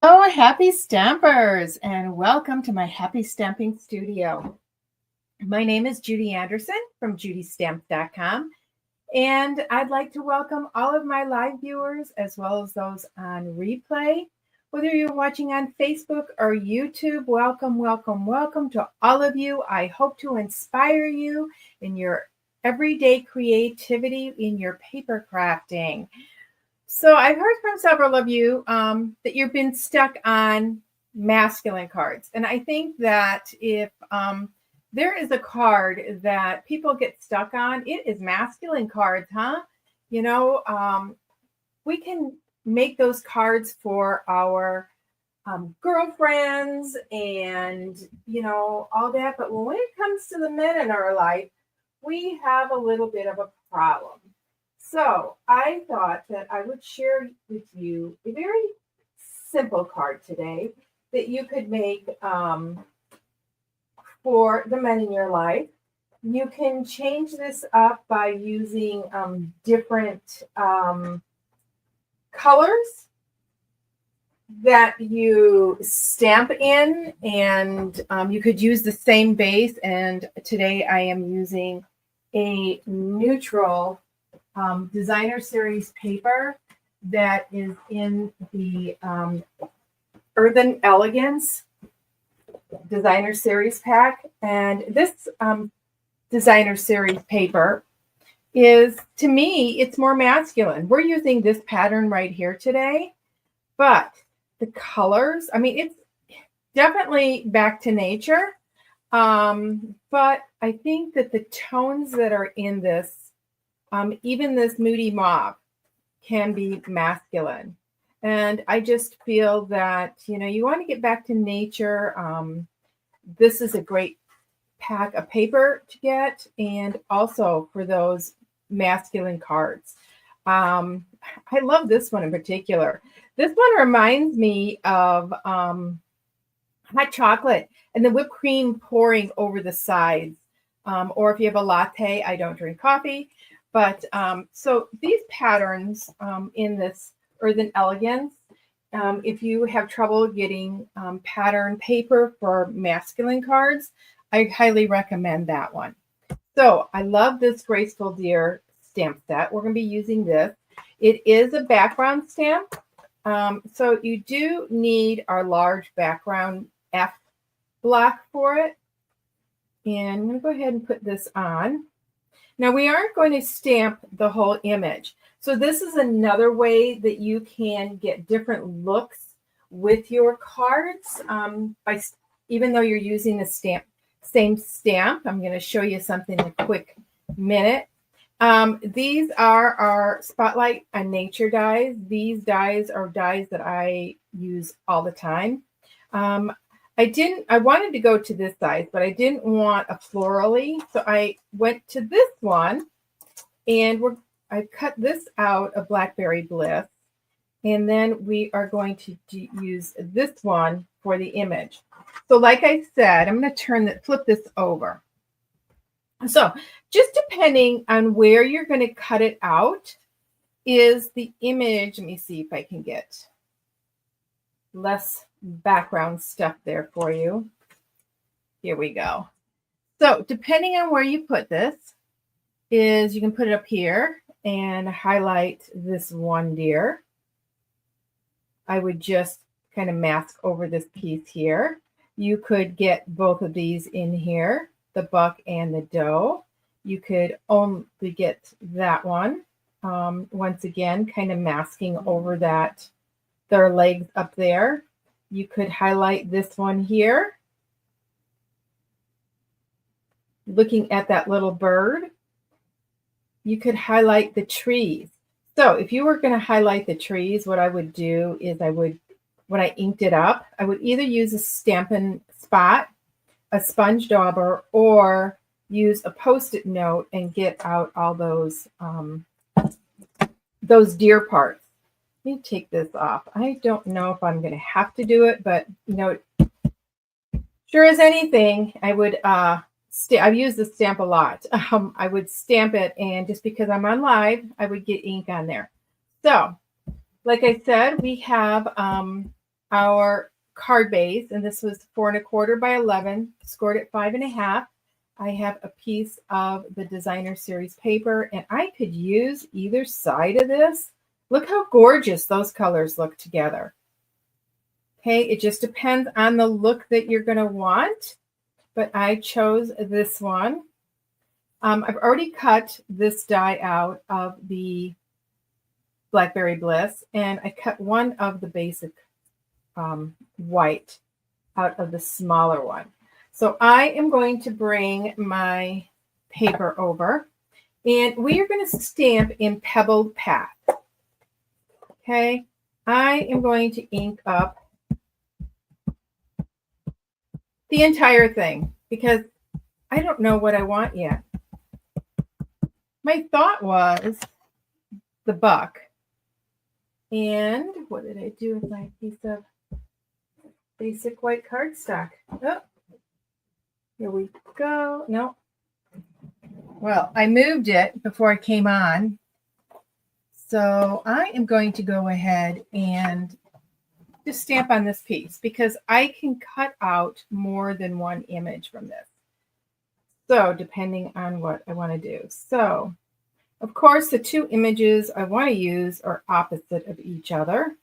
Oh, happy stampers, and welcome to my happy stamping studio. My name is Judy Anderson from judystamp.com, and I'd like to welcome all of my live viewers as well as those on replay. Whether you're watching on Facebook or YouTube, welcome, welcome, welcome to all of you. I hope to inspire you in your everyday creativity in your paper crafting. So I've heard from several of you that you've been stuck on masculine cards. And I think that if there is a card that people get stuck on, it is masculine cards, huh? You know, we can make those cards for our girlfriends and, all that. But when it comes to the men in our life, we have a little bit of a problem. So I thought that I would share with you a very simple card today that you could make for the men in your life. You can change this up by using different colors that you stamp in, and you could use the same base. And today I am using a neutral designer series paper that is in the Earthen Elegance designer series pack. And this designer series paper is, to me, it's more masculine. We're using this pattern right here today, but the colors, I mean, it's definitely back to nature. But I think that the tones that are in this, even this moody mauve, can be masculine. And I just feel that, you want to get back to nature. This is a great pack of paper to get, and also for those masculine cards. I love this one in particular. This one reminds me of hot chocolate and the whipped cream pouring over the sides. Or if you have a latte, I don't drink coffee. But so these patterns in this Earthen Elegance, if you have trouble getting pattern paper for masculine cards, I highly recommend that one. So I love this Graceful Deer stamp set. We're going to be using this. It is a background stamp. So you do need our large background F block for it. And I'm going to go ahead and put this on. Now, we aren't going to stamp the whole image. So this is another way that you can get different looks with your cards. Even though you're using the same stamp, I'm going to show you something in a quick minute. These are our Spotlight on Nature dies. These dies are dies that I use all the time. I wanted to go to this size, but I didn't want a florally. So I went to this one, and I cut this out of Blackberry Bliss. And then we are going to use this one for the image. So like I said, I'm going to flip this over. So just depending on where you're going to cut it out is the image. Let me see if I can get less background stuff there for you. Here we go. So depending on where you put this is you can put it up here and highlight this one deer. I would just kind of mask over this piece here. You could get both of these in here, the buck and the doe. You could only get that one. Once again, kind of masking over that, their legs up there. You could highlight this one here, looking at that little bird. You could highlight the trees. So if you were going to highlight the trees, what I would do is when I inked it up, I would either use a Stampin' Spot, a sponge dauber, or use a Post-it note and get out all those deer parts. Let me take this off. I don't know if I'm going to have to do it, but sure as anything, I would I've used this stamp a lot. I would stamp it, and just because I'm on live, I would get ink on there. So, like I said, we have our card base, and this was 4¼ by 11, scored at 5½. I have a piece of the designer series paper, and I could use either side of this. Look how gorgeous those colors look together. Okay, it just depends on the look that you're going to want, but I chose this one. I've already cut this die out of the Blackberry Bliss, and I cut one of the basic white out of the smaller one. So I am going to bring my paper over, and we are going to stamp in Pebbled Path. Okay, I am going to ink up the entire thing because I don't know what I want yet. My thought was the buck. And what did I do with my piece of basic white cardstock? Oh, here we go. No. Well, I moved it before I came on. So I am going to go ahead and just stamp on this piece because I can cut out more than one image from this. So depending on what I want to do. So, of course, the two images I want to use are opposite of each other.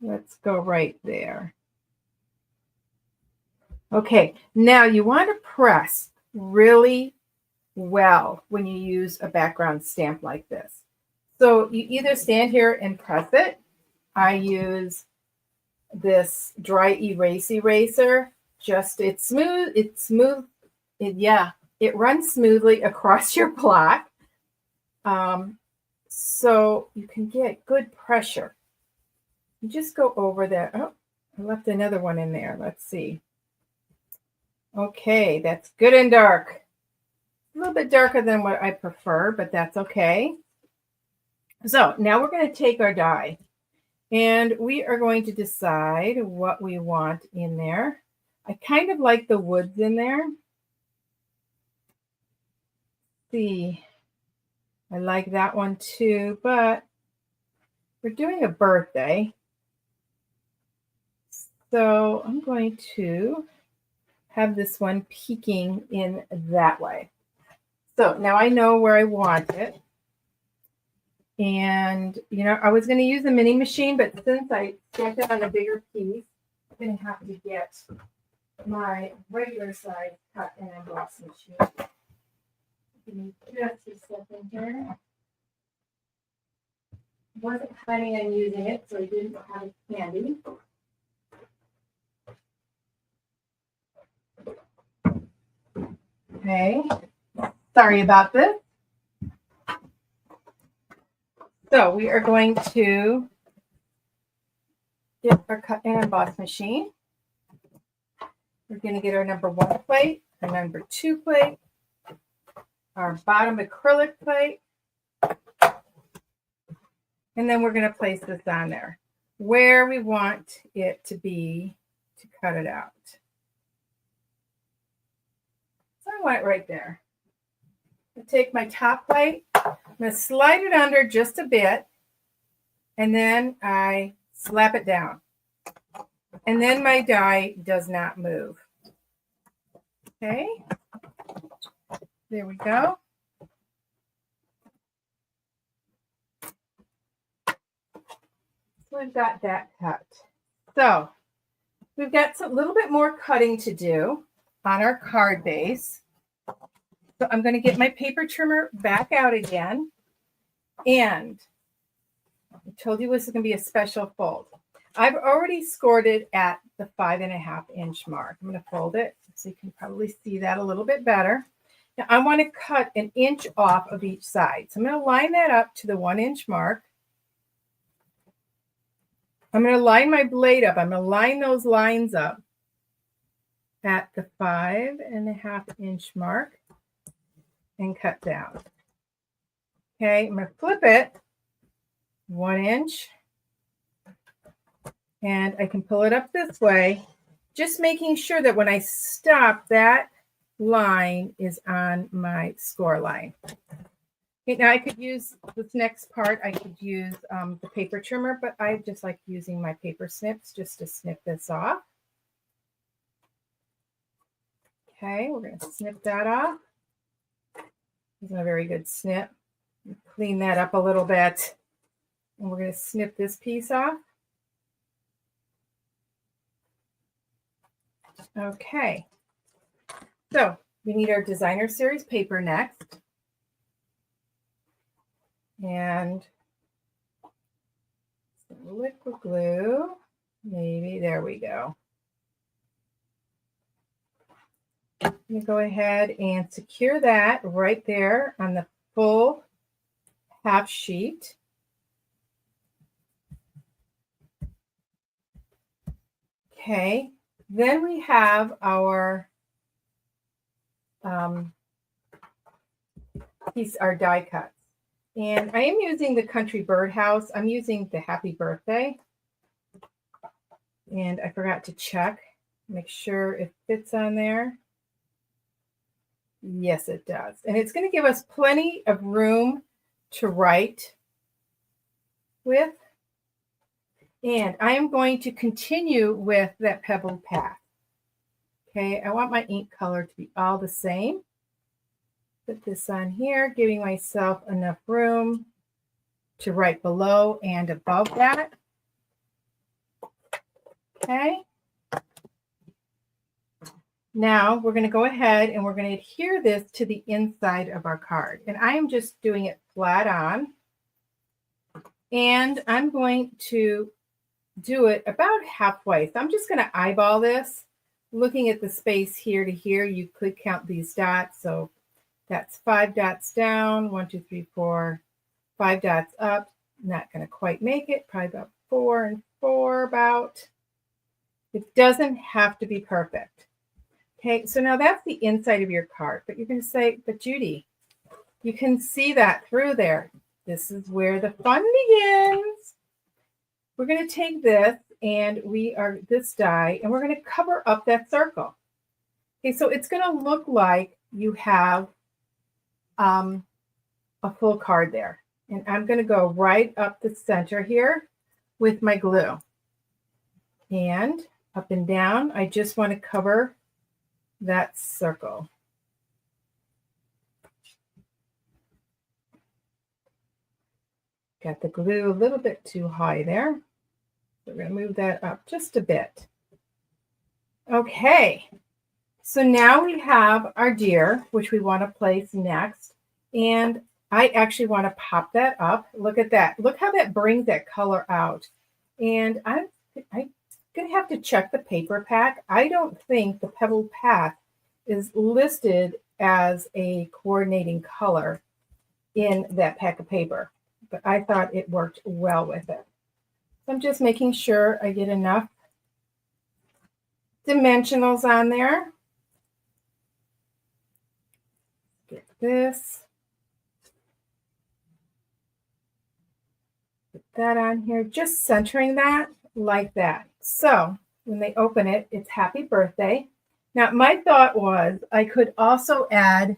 Let's go right there. Okay, now you want to press really well when you use a background stamp like this. So you either stand here and press it. I use this dry erase eraser. Just it's smooth. It runs smoothly across your block. So you can get good pressure. You just go over that. Oh, I left another one in there. Let's see. Okay, that's good and dark. A little bit darker than what I prefer, but that's okay. So now we're going to take our die and we are going to decide what we want in there. I kind of like the woods in there. See, I like that one too, but we're doing a birthday. So I'm going to have this one peeking in that way. So now I know where I want it. And, you know, I was going to use a mini machine, but since I stamped it on a bigger piece, I'm going to have to get my regular size cut and emboss machine. Give me just a second here. Wasn't planning on using it, so I didn't have it handy. Okay, sorry about this. So we are going to get our cut and emboss machine. We're going to get our number 1 plate, our number 2 plate, our bottom acrylic plate, and then we're going to place this on there where we want it to be to cut it out. So I want it right there. I take my top plate, I'm going to slide it under just a bit, and then I slap it down. And then my die does not move. Okay, there we go. So we've got that cut. So we've got a little bit more cutting to do on our card base. So I'm going to get my paper trimmer back out again. And I told you this is going to be a special fold. I've already scored it at the 5.5-inch mark. I'm going to fold it so you can probably see that a little bit better. Now I want to cut 1 inch off of each side. So I'm going to line that up to the 1-inch mark. I'm going to line my blade up. I'm going to line those lines up at the 5.5-inch mark and cut down. Okay, I'm going to flip it 1 inch. And I can pull it up this way, just making sure that when I stop, that line is on my score line. Okay, now I could use this next part. I could use the paper trimmer, but I just like using my paper snips just to snip this off. Okay, we're going to snip that off. Isn't a very good snip. Clean that up a little bit. And we're going to snip this piece off. Okay. So we need our designer series paper next. And some liquid glue. Maybe, there we go. I'm going to go ahead and secure that right there on the full half sheet. Okay, then we have our our die cuts. And I am using the Country Birdhouse. I'm using the Happy Birthday. And I forgot to check, make sure it fits on there. Yes, it does. And it's going to give us plenty of room to write with. And I am going to continue with that pebbled path. Okay, I want my ink color to be all the same. Put this on here, giving myself enough room to write below and above that. Okay. Now we're going to go ahead and we're going to adhere this to the inside of our card. And I am just doing it flat on. And I'm going to do it about halfway. So I'm just going to eyeball this. Looking at the space here to here, you could count these dots. So that's 5 dots down, 1, 2, 3, 4, 5 dots up. Not going to quite make it. Probably about 4 and 4 about. It doesn't have to be perfect. Okay, so now that's the inside of your card. But you're going to say, but Judy, you can see that through there. This is where the fun begins. We're going to take this and this die, and we're going to cover up that circle. Okay, so it's going to look like you have a full card there. And I'm going to go right up the center here with my glue. And up and down, I just want to cover that circle. Got the glue a little bit too high there. We're going to move that up just a bit. Okay, so now we have our deer, which we want to place next. And I actually want to pop that up. Look at that. Look how that brings that color out. And I'm going to have to check the paper pack. I don't think the Pebbled Path is listed as a coordinating color in that pack of paper, but I thought it worked well with it. So I'm just making sure I get enough dimensionals on there. Get this. Put that on here, just centering that like that. So when they open it, it's happy birthday. Now, my thought was I could also add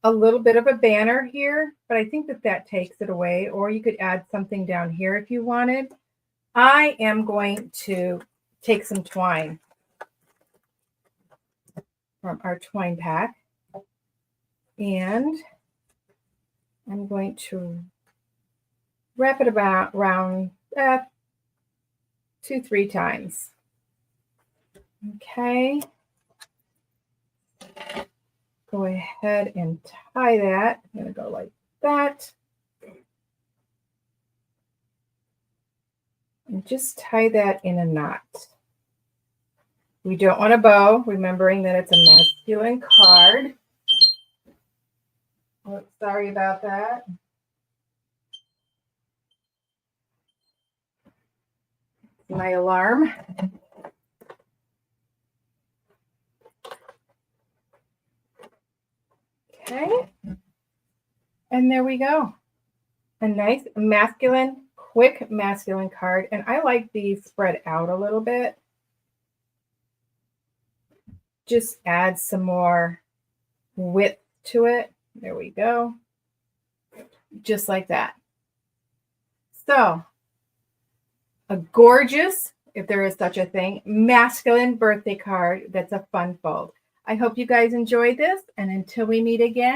a little bit of a banner here, but I think that takes it away, or you could add something down here if you wanted. I am going to take some twine from our twine pack, and I'm going to wrap it around 2-3 times. Okay. Go ahead and tie that. I'm going to go like that. And just tie that in a knot. We don't want a bow, remembering that it's a masculine card. Oh, sorry about that. My alarm. Okay. And there we go. A nice masculine, quick masculine card. And I like these spread out a little bit. Just add some more width to it. There we go. just like that. So, a gorgeous, if there is such a thing, masculine birthday card that's a fun fold. I hope you guys enjoyed this, and until we meet again,